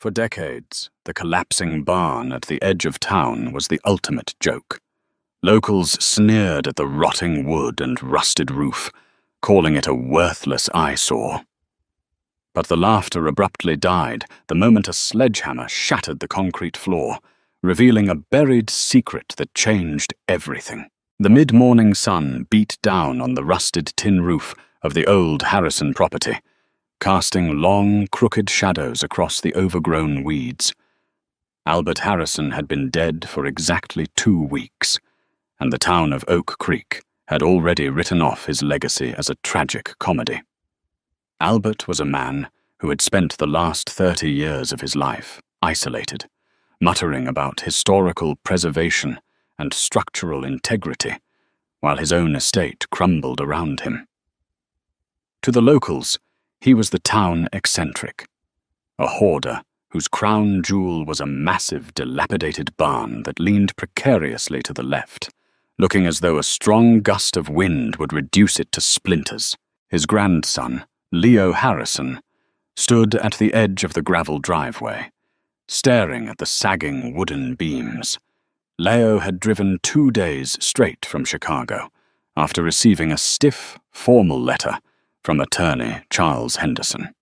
For decades, the collapsing barn at the edge of town was the ultimate joke. Locals sneered at the rotting wood and rusted roof, calling it a worthless eyesore. But the laughter abruptly died the moment a sledgehammer shattered the concrete floor, revealing a buried secret that changed everything. The mid-morning sun beat down on the rusted tin roof of the old Harrison property, casting long, crooked shadows across the overgrown weeds. Albert Harrison had been dead for exactly 2 weeks, and the town of Oak Creek had already written off his legacy as a tragic comedy. Albert was a man who had spent the last 30 years of his life isolated, muttering about historical preservation and structural integrity, while his own estate crumbled around him. To the locals, he was the town eccentric, a hoarder whose crown jewel was a massive, dilapidated barn that leaned precariously to the left, looking as though a strong gust of wind would reduce it to splinters. His grandson, Leo Harrison, stood at the edge of the gravel driveway, staring at the sagging wooden beams. Leo had driven 2 days straight from Chicago after receiving a stiff, formal letter from attorney Charles Henderson.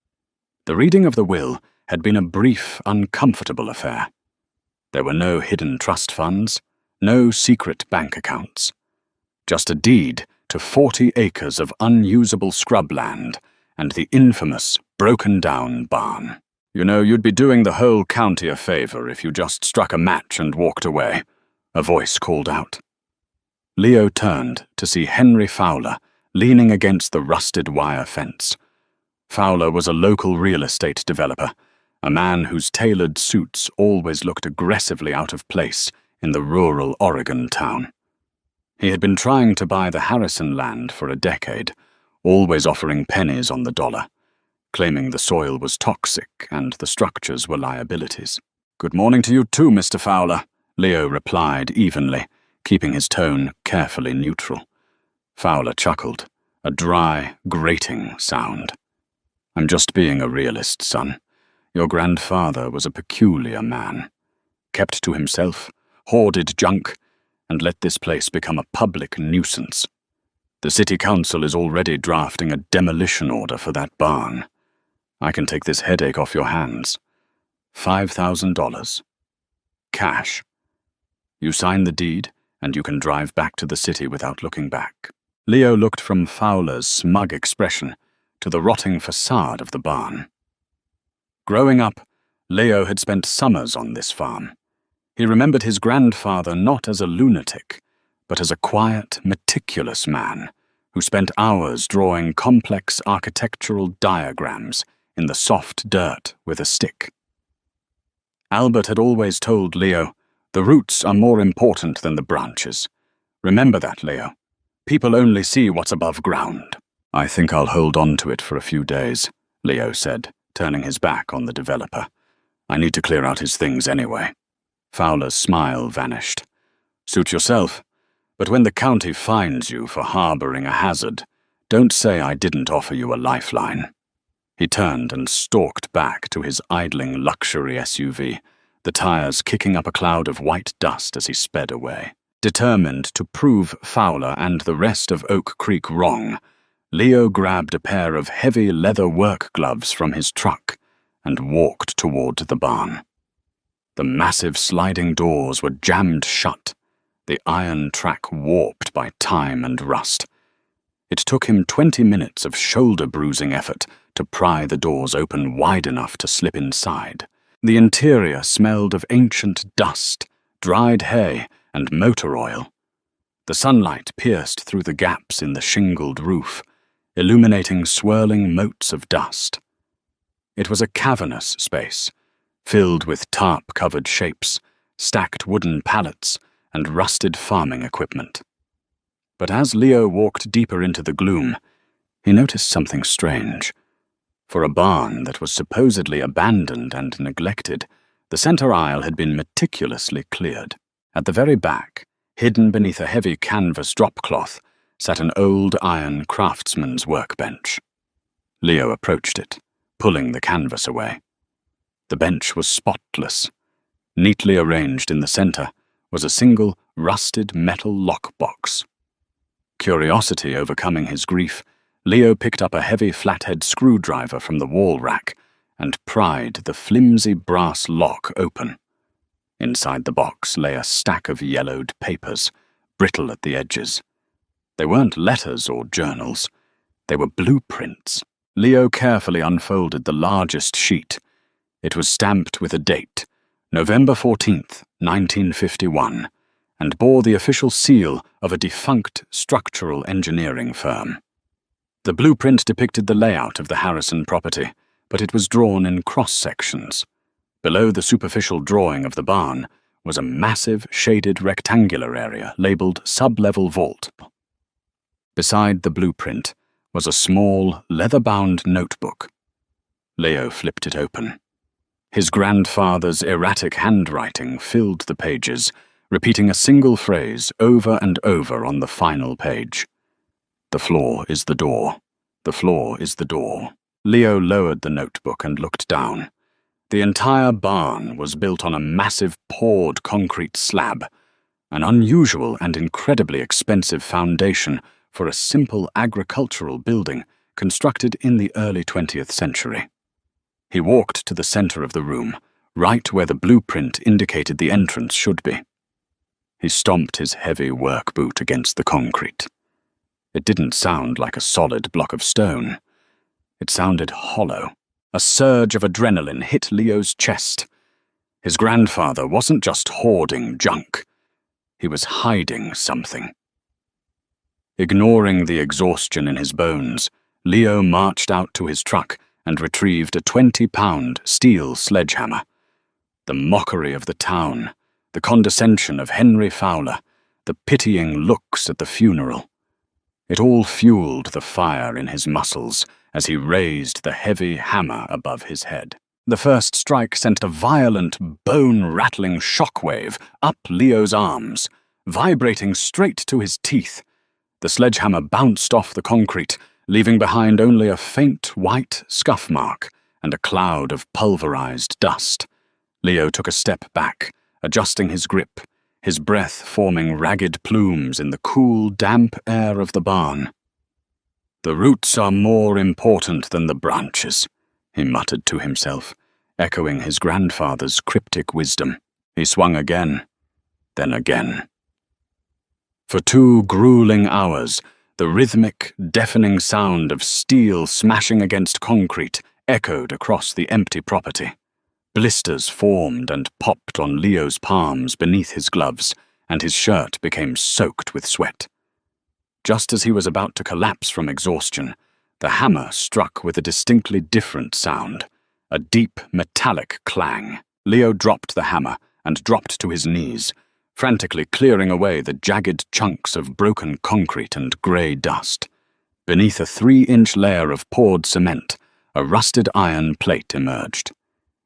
The reading of the will had been a brief, uncomfortable affair. There were no hidden trust funds, no secret bank accounts, just a deed to 40 acres of unusable scrubland and the infamous broken-down barn. "You know, you'd be doing the whole county a favor if you just struck a match and walked away," a voice called out. Leo turned to see Henry Fowler leaning against the rusted wire fence. Fowler was a local real estate developer, a man whose tailored suits always looked aggressively out of place in the rural Oregon town. He had been trying to buy the Harrison land for a decade, always offering pennies on the dollar, claiming the soil was toxic and the structures were liabilities. "Good morning to you too, Mr. Fowler," Leo replied evenly, keeping his tone carefully neutral. Fowler chuckled, a dry, grating sound. "I'm just being a realist, son. Your grandfather was a peculiar man. Kept to himself, hoarded junk, and let this place become a public nuisance. The city council is already drafting a demolition order for that barn. I can take this headache off your hands. $5,000. Cash. You sign the deed, and you can drive back to the city without looking back." Leo looked from Fowler's smug expression to the rotting facade of the barn. Growing up, Leo had spent summers on this farm. He remembered his grandfather not as a lunatic, but as a quiet, meticulous man who spent hours drawing complex architectural diagrams in the soft dirt with a stick. Albert had always told Leo, "The roots are more important than the branches. Remember that, Leo. People only see what's above ground." "I think I'll hold on to it for a few days," Leo said, turning his back on the developer. "I need to clear out his things anyway." Fowler's smile vanished. "Suit yourself. But when the county fines you for harboring a hazard, don't say I didn't offer you a lifeline." He turned and stalked back to his idling luxury SUV, the tires kicking up a cloud of white dust as he sped away. Determined to prove Fowler and the rest of Oak Creek wrong, Leo grabbed a pair of heavy leather work gloves from his truck and walked toward the barn. The massive sliding doors were jammed shut, the iron track warped by time and rust. It took him 20 minutes of shoulder-bruising effort to pry the doors open wide enough to slip inside. The interior smelled of ancient dust, dried hay, and motor oil. The sunlight pierced through the gaps in the shingled roof, illuminating swirling motes of dust. It was a cavernous space, filled with tarp-covered shapes, stacked wooden pallets, and rusted farming equipment. But as Leo walked deeper into the gloom, he noticed something strange. For a barn that was supposedly abandoned and neglected, the center aisle had been meticulously cleared. At the very back, hidden beneath a heavy canvas drop-cloth, sat an old iron craftsman's workbench. Leo approached it, pulling the canvas away. The bench was spotless. Neatly arranged in the center was a single rusted metal lockbox. Curiosity overcoming his grief, Leo picked up a heavy flathead screwdriver from the wall rack and pried the flimsy brass lock open. Inside the box lay a stack of yellowed papers, brittle at the edges. They weren't letters or journals. They were blueprints. Leo carefully unfolded the largest sheet. It was stamped with a date, November 14th, 1951, and bore the official seal of a defunct structural engineering firm. The blueprint depicted the layout of the Harrison property, but it was drawn in cross-sections. Below the superficial drawing of the barn was a massive, shaded rectangular area labeled sub-level vault. Beside the blueprint was a small, leather-bound notebook. Leo flipped it open. His grandfather's erratic handwriting filled the pages, repeating a single phrase over and over on the final page. "The floor is the door. The floor is the door." Leo lowered the notebook and looked down. The entire barn was built on a massive poured concrete slab, an unusual and incredibly expensive foundation for a simple agricultural building constructed in the early 20th century. He walked to the center of the room, right where the blueprint indicated the entrance should be. He stomped his heavy work boot against the concrete. It didn't sound like a solid block of stone. It sounded hollow. A surge of adrenaline hit Leo's chest. His grandfather wasn't just hoarding junk. He was hiding something. Ignoring the exhaustion in his bones, Leo marched out to his truck and retrieved a 20-pound steel sledgehammer. The mockery of the town, the condescension of Henry Fowler, the pitying looks at the funeral. It all fueled the fire in his muscles as he raised the heavy hammer above his head. The first strike sent a violent, bone-rattling shockwave up Leo's arms, vibrating straight to his teeth. The sledgehammer bounced off the concrete, leaving behind only a faint white scuff mark and a cloud of pulverized dust. Leo took a step back, adjusting his grip, his breath forming ragged plumes in the cool, damp air of the barn. "The roots are more important than the branches," he muttered to himself, echoing his grandfather's cryptic wisdom. He swung again, then again. For 2 grueling hours, the rhythmic, deafening sound of steel smashing against concrete echoed across the empty property. Blisters formed and popped on Leo's palms beneath his gloves, and his shirt became soaked with sweat. Just as he was about to collapse from exhaustion, the hammer struck with a distinctly different sound, a deep, metallic clang. Leo dropped the hammer and dropped to his knees, frantically clearing away the jagged chunks of broken concrete and grey dust. Beneath a 3-inch layer of poured cement, a rusted iron plate emerged.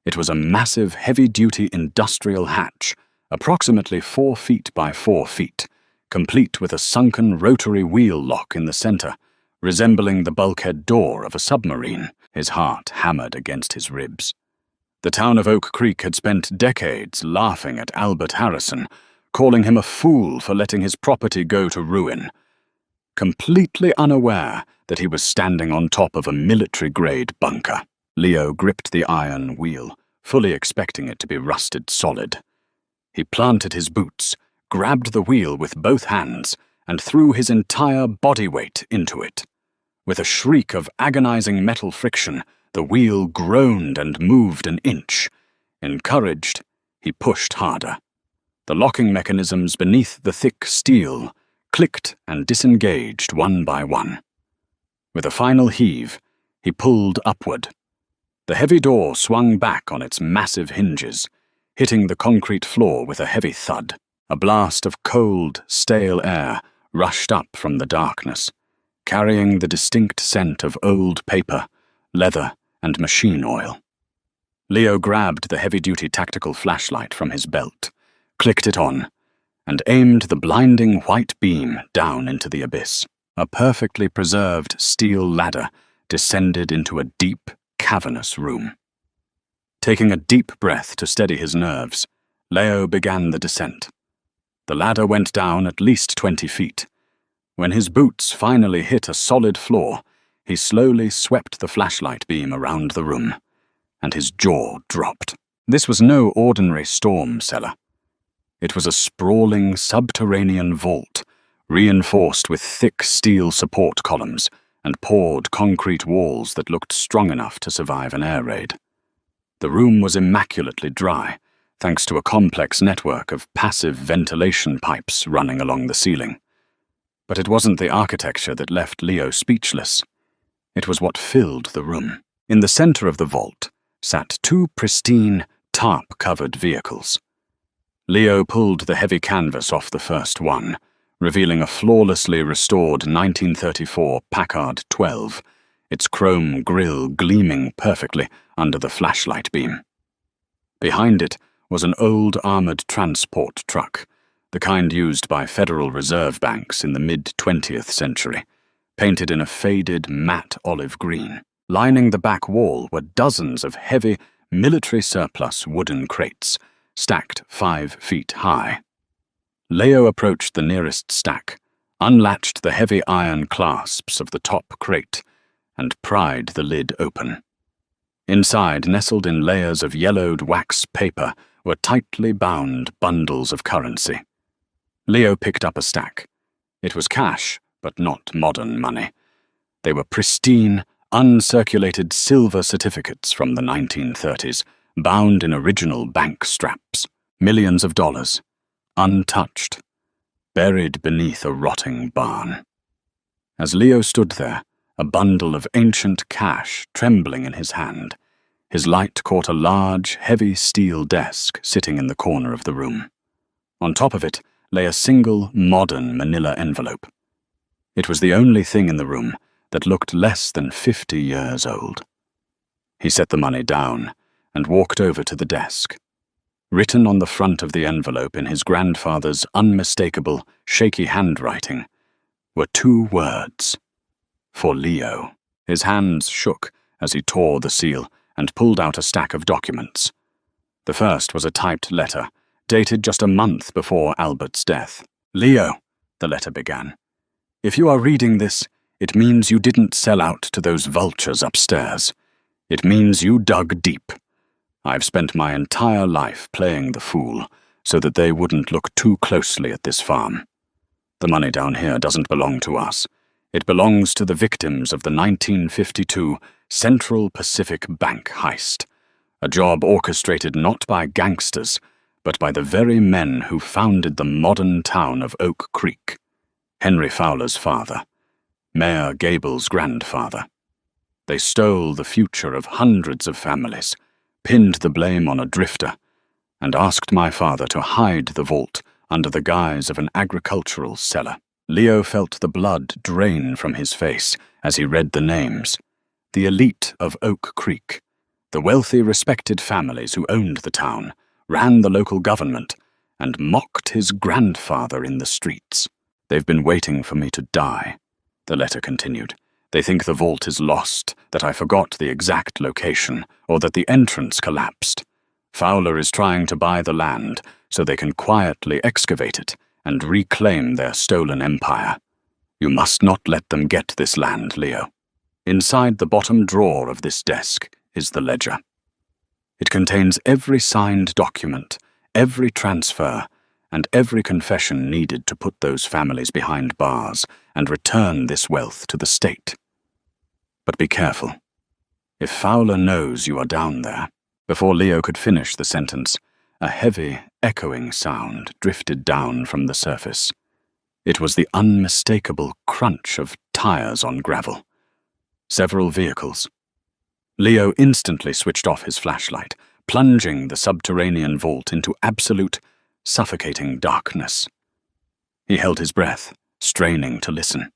It was a massive, heavy-duty industrial hatch, approximately 4 feet by 4 feet, complete with a sunken rotary wheel lock in the center, resembling the bulkhead door of a submarine. His heart hammered against his ribs. The town of Oak Creek had spent decades laughing at Albert Harrison, calling him a fool for letting his property go to ruin. Completely unaware that he was standing on top of a military-grade bunker, Leo gripped the iron wheel, fully expecting it to be rusted solid. He planted his boots, grabbed the wheel with both hands, and threw his entire body weight into it. With a shriek of agonizing metal friction, the wheel groaned and moved an inch. Encouraged, he pushed harder. The locking mechanisms beneath the thick steel clicked and disengaged one by one. With a final heave, he pulled upward. The heavy door swung back on its massive hinges, hitting the concrete floor with a heavy thud. A blast of cold, stale air rushed up from the darkness, carrying the distinct scent of old paper, leather, and machine oil. Leo grabbed the heavy-duty tactical flashlight from his belt, clicked it on, and aimed the blinding white beam down into the abyss. A perfectly preserved steel ladder descended into a deep, cavernous room. Taking a deep breath to steady his nerves, Leo began the descent. The ladder went down at least 20 feet. When his boots finally hit a solid floor, he slowly swept the flashlight beam around the room, and his jaw dropped. This was no ordinary storm cellar. It was a sprawling subterranean vault, reinforced with thick steel support columns and poured concrete walls that looked strong enough to survive an air raid. The room was immaculately dry, thanks to a complex network of passive ventilation pipes running along the ceiling. But it wasn't the architecture that left Leo speechless. It was what filled the room. In the center of the vault sat two pristine, tarp-covered vehicles. Leo pulled the heavy canvas off the first one, revealing a flawlessly restored 1934 Packard 12, its chrome grille gleaming perfectly under the flashlight beam. Behind it was an old armored transport truck, the kind used by Federal Reserve banks in the mid-20th century, painted in a faded matte olive green. Lining the back wall were dozens of heavy, military surplus wooden crates, stacked 5 feet high. Leo approached the nearest stack, unlatched the heavy iron clasps of the top crate, and pried the lid open. Inside, nestled in layers of yellowed wax paper, were tightly bound bundles of currency. Leo picked up a stack. It was cash, but not modern money. They were pristine, uncirculated silver certificates from the 1930s, bound in original bank straps. Millions of dollars, untouched, buried beneath a rotting barn. As Leo stood there, a bundle of ancient cash trembling in his hand, his light caught a large, heavy steel desk sitting in the corner of the room. On top of it lay a single, modern manila envelope. It was the only thing in the room that looked less than 50 years old. He set the money down and walked over to the desk. Written on the front of the envelope in his grandfather's unmistakable, shaky handwriting were 2 words: for Leo. His hands shook as he tore the seal and pulled out a stack of documents. The first was a typed letter, dated just a month before Albert's death. "Leo," the letter began, "if you are reading this, it means you didn't sell out to those vultures upstairs. It means you dug deep. I've spent my entire life playing the fool so that they wouldn't look too closely at this farm. The money down here doesn't belong to us. It belongs to the victims of the 1952 Central Pacific Bank heist, a job orchestrated not by gangsters, but by the very men who founded the modern town of Oak Creek. Henry Fowler's father, Mayor Gable's grandfather. They stole the future of hundreds of families, pinned the blame on a drifter, and asked my father to hide the vault under the guise of an agricultural cellar." Leo felt the blood drain from his face as he read the names. The elite of Oak Creek, the wealthy, respected families who owned the town, ran the local government, and mocked his grandfather in the streets. "They've been waiting for me to die," the letter continued. "They think the vault is lost, that I forgot the exact location, or that the entrance collapsed. Fowler is trying to buy the land so they can quietly excavate it and reclaim their stolen empire. You must not let them get this land, Leo. Inside the bottom drawer of this desk is the ledger. It contains every signed document, every transfer, and every confession needed to put those families behind bars and return this wealth to the state. But be careful. If Fowler knows you are down there..." Before Leo could finish the sentence, a heavy, echoing sound drifted down from the surface. It was the unmistakable crunch of tires on gravel. Several vehicles. Leo instantly switched off his flashlight, plunging the subterranean vault into absolute, suffocating darkness. He held his breath, straining to listen.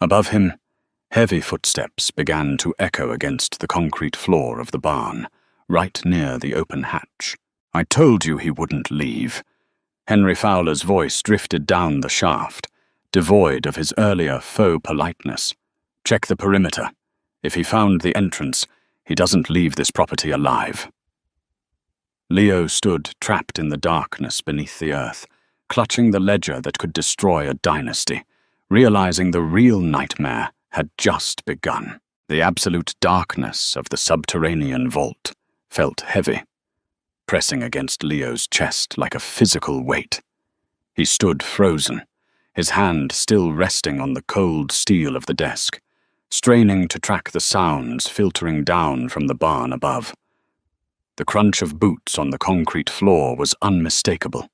Above him, heavy footsteps began to echo against the concrete floor of the barn, right near the open hatch. "I told you he wouldn't leave." Henry Fowler's voice drifted down the shaft, devoid of his earlier faux politeness. "Check the perimeter. If he found the entrance, he doesn't leave this property alive. Leo stood trapped in the darkness beneath the earth, clutching the ledger that could destroy a dynasty, realizing the real nightmare had just begun. The absolute darkness of the subterranean vault felt heavy, pressing against Leo's chest like a physical weight. He stood frozen, his hand still resting on the cold steel of the desk, straining to track the sounds filtering down from the barn above. The crunch of boots on the concrete floor was unmistakable.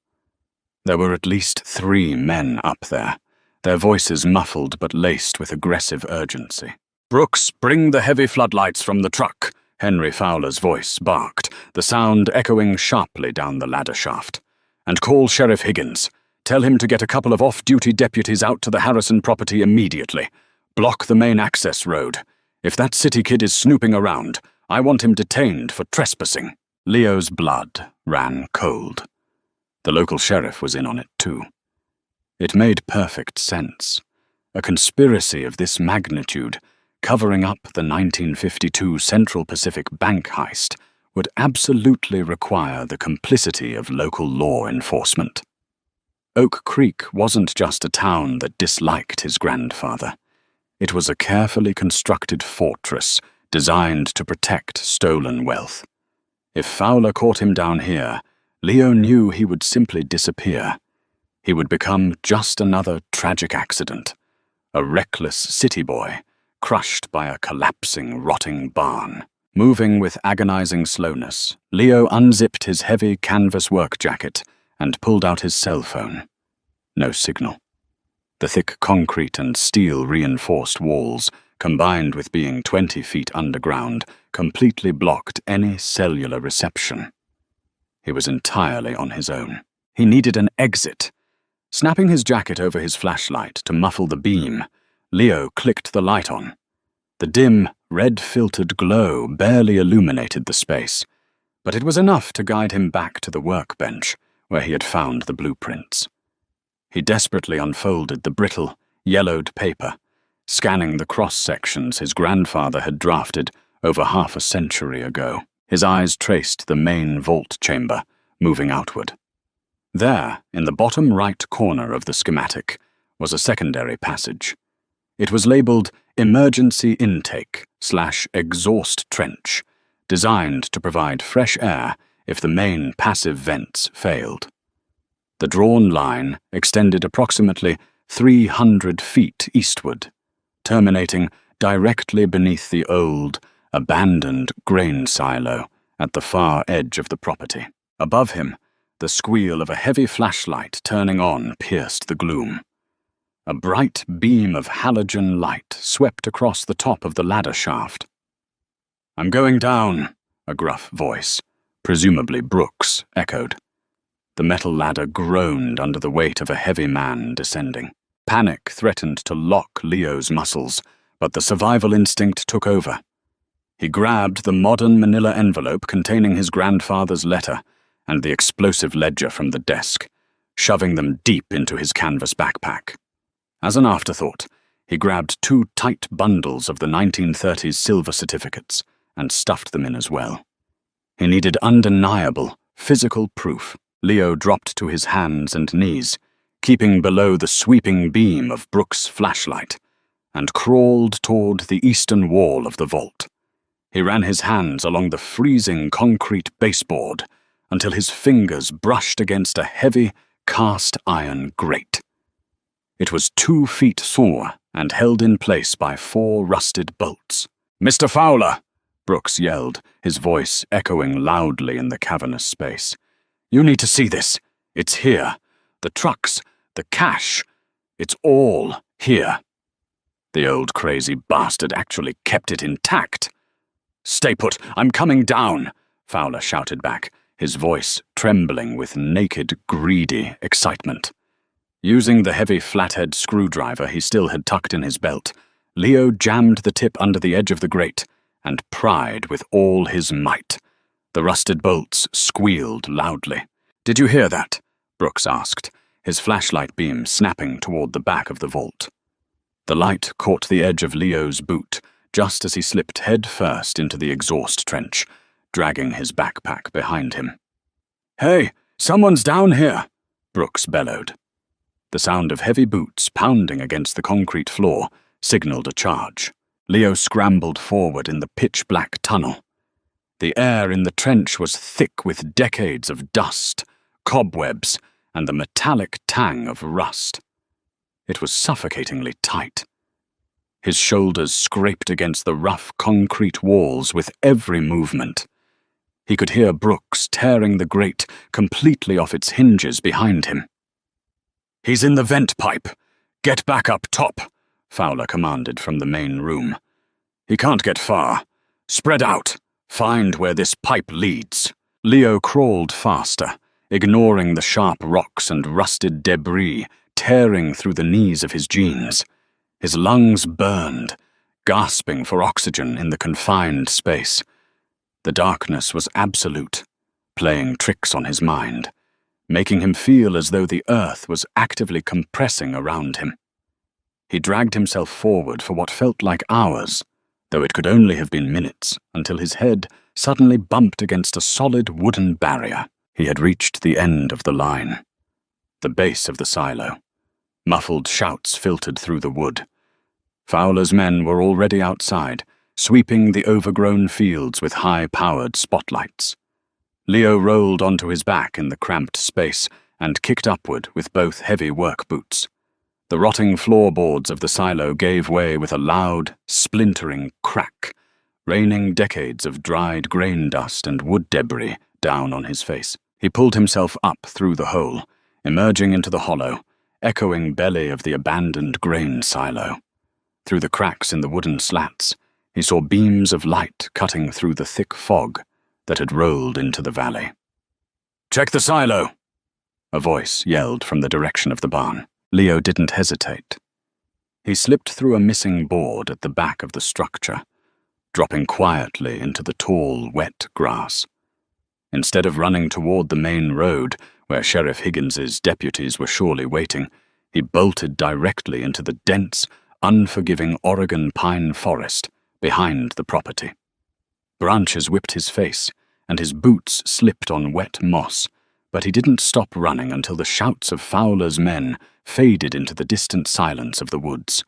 There were at least 3 men up there, their voices muffled but laced with aggressive urgency. "Brooks, bring the heavy floodlights from the truck," Henry Fowler's voice barked, the sound echoing sharply down the ladder shaft. "And call Sheriff Higgins. Tell him to get a couple of off-duty deputies out to the Harrison property immediately. Block the main access road. If that city kid is snooping around, I want him detained for trespassing." Leo's blood ran cold. The local sheriff was in on it too. It made perfect sense. A conspiracy of this magnitude, covering up the 1952 Central Pacific bank heist, would absolutely require the complicity of local law enforcement. Oak Creek wasn't just a town that disliked his grandfather. It was a carefully constructed fortress designed to protect stolen wealth. If Fowler caught him down here, Leo knew he would simply disappear. He would become just another tragic accident, a reckless city boy crushed by a collapsing, rotting barn. Moving with agonizing slowness, Leo unzipped his heavy canvas work jacket and pulled out his cell phone. No signal. The thick concrete and steel-reinforced walls, combined with being 20 feet underground, completely blocked any cellular reception. He was entirely on his own. He needed an exit. Snapping his jacket over his flashlight to muffle the beam, Leo clicked the light on. The dim, red-filtered glow barely illuminated the space, but it was enough to guide him back to the workbench where he had found the blueprints. He desperately unfolded the brittle, yellowed paper, scanning the cross-sections his grandfather had drafted over half a century ago. His eyes traced the main vault chamber, moving outward. There, in the bottom right corner of the schematic, was a secondary passage. It was labeled Emergency Intake/Exhaust Trench, designed to provide fresh air if the main passive vents failed. The drawn line extended approximately 300 feet eastward, terminating directly beneath the old, abandoned grain silo at the far edge of the property. Above him, the squeal of a heavy flashlight turning on pierced the gloom. A bright beam of halogen light swept across the top of the ladder shaft. "I'm going down," a gruff voice, presumably Brooks, echoed. The metal ladder groaned under the weight of a heavy man descending. Panic threatened to lock Leo's muscles, but the survival instinct took over. He grabbed the modern manila envelope containing his grandfather's letter and the explosive ledger from the desk, shoving them deep into his canvas backpack. As an afterthought, he grabbed 2 tight bundles of the 1930s silver certificates and stuffed them in as well. He needed undeniable, physical proof. Leo dropped to his hands and knees, keeping below the sweeping beam of Brooks' flashlight, and crawled toward the eastern wall of the vault. He ran his hands along the freezing concrete baseboard until his fingers brushed against a heavy, cast-iron grate. It was 2 feet through and held in place by 4 rusted bolts. "Mr. Fowler!" Brooks yelled, his voice echoing loudly in the cavernous space. "You need to see this. It's here. The trucks, the cash. It's all here." The old crazy bastard actually kept it intact. "Stay put, I'm coming down," Fowler shouted back, his voice trembling with naked, greedy excitement. Using the heavy flathead screwdriver he still had tucked in his belt, Leo jammed the tip under the edge of the grate and pried with all his might. The rusted bolts squealed loudly. "Did you hear that?" Brooks asked, his flashlight beam snapping toward the back of the vault. The light caught the edge of Leo's boot, just as he slipped head first into the exhaust trench, dragging his backpack behind him. "Hey, someone's down here!" Brooks bellowed. The sound of heavy boots pounding against the concrete floor signaled a charge. Leo scrambled forward in the pitch-black tunnel. The air in the trench was thick with decades of dust, cobwebs, and the metallic tang of rust. It was suffocatingly tight. His shoulders scraped against the rough concrete walls with every movement. He could hear Brooks tearing the grate completely off its hinges behind him. "He's in the vent pipe. Get back up top," Fowler commanded from the main room. "He can't get far. Spread out. Find where this pipe leads." Leo crawled faster, ignoring the sharp rocks and rusted debris tearing through the knees of his jeans. His lungs burned, gasping for oxygen in the confined space. The darkness was absolute, playing tricks on his mind, making him feel as though the earth was actively compressing around him. He dragged himself forward for what felt like hours, though it could only have been minutes, until his head suddenly bumped against a solid wooden barrier. He had reached the end of the line, the base of the silo. Muffled shouts filtered through the wood. Fowler's men were already outside, sweeping the overgrown fields with high-powered spotlights. Leo rolled onto his back in the cramped space and kicked upward with both heavy work boots. The rotting floorboards of the silo gave way with a loud, splintering crack, raining decades of dried grain dust and wood debris down on his face. He pulled himself up through the hole, emerging into the hollow, echoing belly of the abandoned grain silo. Through the cracks in the wooden slats, he saw beams of light cutting through the thick fog that had rolled into the valley. "Check the silo!" a voice yelled from the direction of the barn. Leo didn't hesitate. He slipped through a missing board at the back of the structure, dropping quietly into the tall, wet grass. Instead of running toward the main road, where Sheriff Higgins's deputies were surely waiting, he bolted directly into the dense, unforgiving Oregon pine forest behind the property. Branches whipped his face, and his boots slipped on wet moss, but he didn't stop running until the shouts of Fowler's men faded into the distant silence of the woods.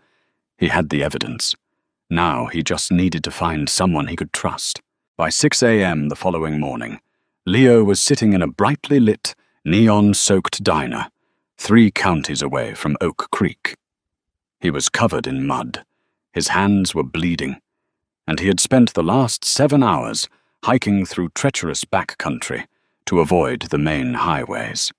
He had the evidence. Now he just needed to find someone he could trust. By 6 a.m. the following morning, Leo was sitting in a brightly lit, neon-soaked diner, 3 counties away from Oak Creek. He was covered in mud, his hands were bleeding, and he had spent the last 7 hours hiking through treacherous backcountry to avoid the main highways.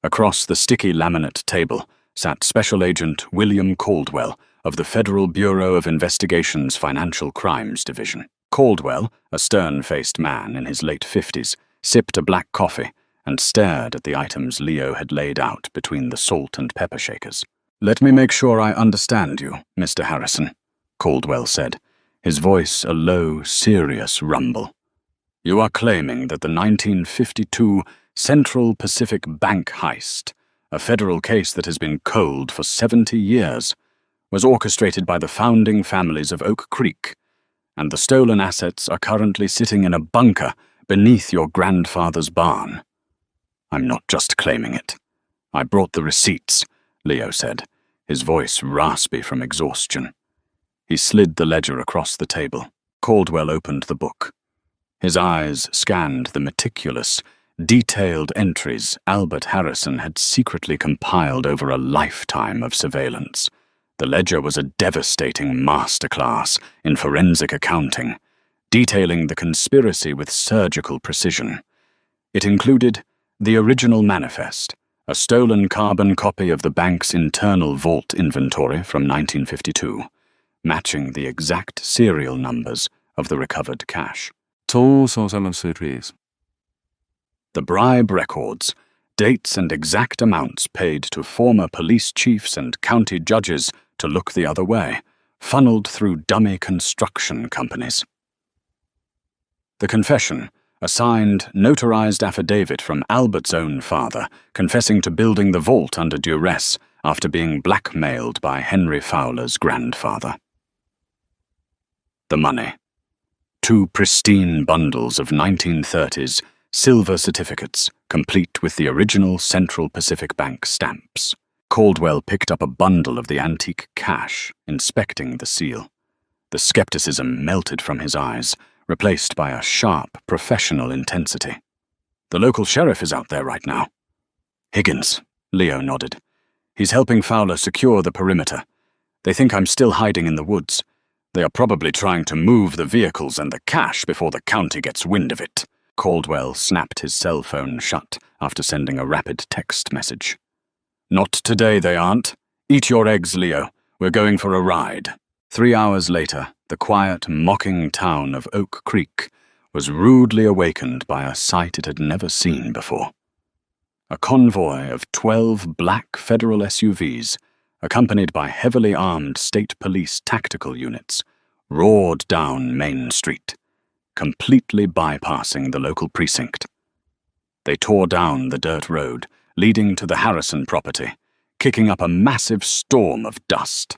Across the sticky laminate table sat Special Agent William Caldwell of the Federal Bureau of Investigation's Financial Crimes Division. Caldwell, a stern-faced man in his late 50s, sipped a black coffee and stared at the items Leo had laid out between the salt and pepper shakers. "Let me make sure I understand you, Mr. Harrison," Caldwell said, his voice a low, serious rumble. "You are claiming that the 1952 Central Pacific Bank heist, a federal case that has been cold for 70 years, was orchestrated by the founding families of Oak Creek, and the stolen assets are currently sitting in a bunker beneath your grandfather's barn." "I'm not just claiming it. I brought the receipts," Leo said, his voice raspy from exhaustion. He slid the ledger across the table. Caldwell opened the book. His eyes scanned the meticulous, detailed entries Albert Harrison had secretly compiled over a lifetime of surveillance. The ledger was a devastating masterclass in forensic accounting, detailing the conspiracy with surgical precision. It included the original manifest, a stolen carbon copy of the bank's internal vault inventory from 1952, matching the exact serial numbers of the recovered cash. The bribe records, dates and exact amounts paid to former police chiefs and county judges to look the other way, funneled through dummy construction companies. The confession, a signed, notarized affidavit from Albert's own father, confessing to building the vault under duress after being blackmailed by Henry Fowler's grandfather. The money. 2 pristine bundles of 1930s silver certificates, complete with the original Central Pacific Bank stamps. Caldwell picked up a bundle of the antique cash, inspecting the seal. The skepticism melted from his eyes, replaced by a sharp, professional intensity. The local sheriff is out there right now. Higgins, Leo nodded. He's helping Fowler secure the perimeter. They think I'm still hiding in the woods. They are probably trying to move the vehicles and the cash before the county gets wind of it. Caldwell snapped his cell phone shut after sending a rapid text message. Not today, they aren't. Eat your eggs, Leo. We're going for a ride. 3 hours later, the quiet, mocking town of Oak Creek was rudely awakened by a sight it had never seen before. A convoy of 12 black federal SUVs, accompanied by heavily armed state police tactical units, roared down Main Street, completely bypassing the local precinct. They tore down the dirt road leading to the Harrison property, kicking up a massive storm of dust.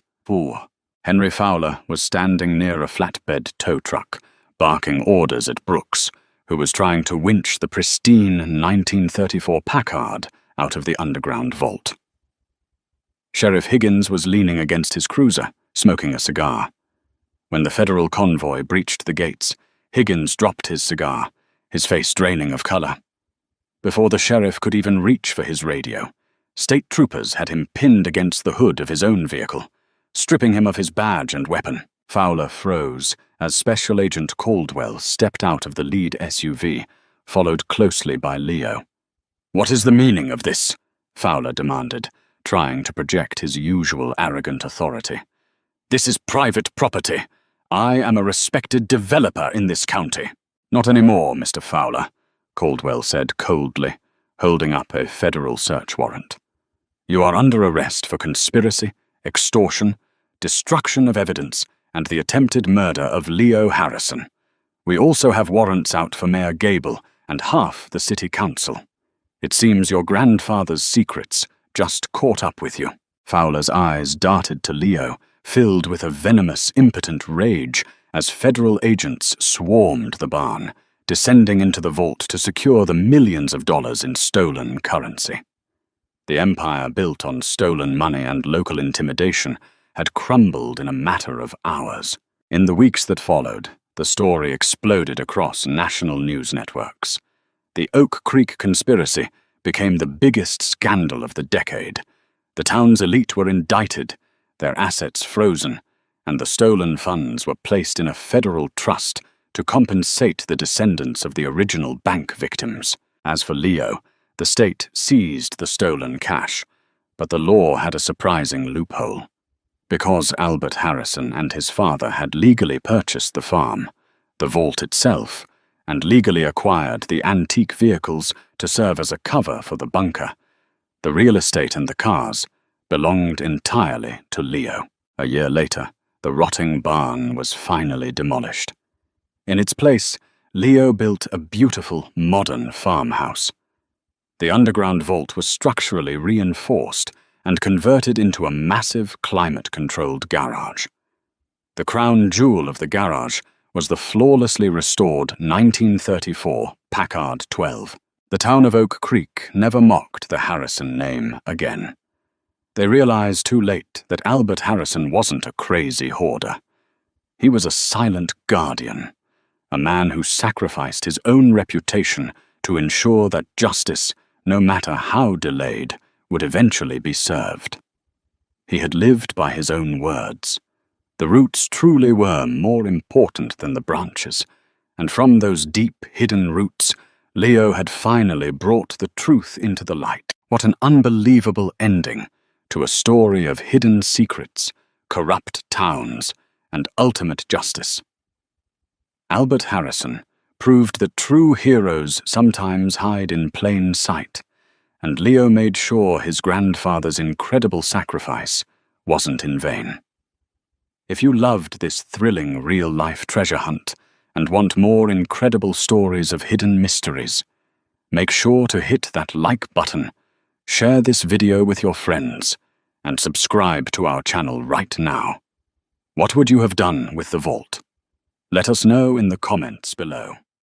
Henry Fowler was standing near a flatbed tow truck, barking orders at Brooks, who was trying to winch the pristine 1934 Packard out of the underground vault. Sheriff Higgins was leaning against his cruiser, smoking a cigar. When the federal convoy breached the gates, Higgins dropped his cigar, his face draining of color. Before the sheriff could even reach for his radio, state troopers had him pinned against the hood of his own vehicle, stripping him of his badge and weapon. Fowler froze as Special Agent Caldwell stepped out of the lead SUV, followed closely by Leo. "What is the meaning of this?" Fowler demanded, trying to project his usual arrogant authority. "This is private property. I am a respected developer in this county." "Not anymore, Mr. Fowler," Caldwell said coldly, holding up a federal search warrant. "You are under arrest for conspiracy, extortion, destruction of evidence, and the attempted murder of Leo Harrison. We also have warrants out for Mayor Gable and half the city council. It seems your grandfather's secrets just caught up with you." Fowler's eyes darted to Leo, filled with a venomous, impotent rage as federal agents swarmed the barn, descending into the vault to secure the millions of dollars in stolen currency. The empire built on stolen money and local intimidation had crumbled in a matter of hours. In the weeks that followed, the story exploded across national news networks. The Oak Creek conspiracy became the biggest scandal of the decade. The town's elite were indicted, their assets frozen, and the stolen funds were placed in a federal trust to compensate the descendants of the original bank victims. As for Leo, the state seized the stolen cash, but the law had a surprising loophole. Because Albert Harrison and his father had legally purchased the farm, the vault itself, and legally acquired the antique vehicles to serve as a cover for the bunker, the real estate and the cars belonged entirely to Leo. A year later, the rotting barn was finally demolished. In its place, Leo built a beautiful, modern farmhouse. The underground vault was structurally reinforced and converted into a massive, climate-controlled garage. The crown jewel of the garage was the flawlessly restored 1934 Packard 12. The town of Oak Creek never mocked the Harrison name again. They realized too late that Albert Harrison wasn't a crazy hoarder. He was a silent guardian, a man who sacrificed his own reputation to ensure that justice, no matter how delayed, would eventually be served. He had lived by his own words. The roots truly were more important than the branches, and from those deep, hidden roots, Leo had finally brought the truth into the light. What an unbelievable ending to a story of hidden secrets, corrupt towns, and ultimate justice. Albert Harrison proved that true heroes sometimes hide in plain sight, and Leo made sure his grandfather's incredible sacrifice wasn't in vain. If you loved this thrilling real-life treasure hunt and want more incredible stories of hidden mysteries, make sure to hit that like button, share this video with your friends, and subscribe to our channel right now. What would you have done with the vault? Let us know in the comments below.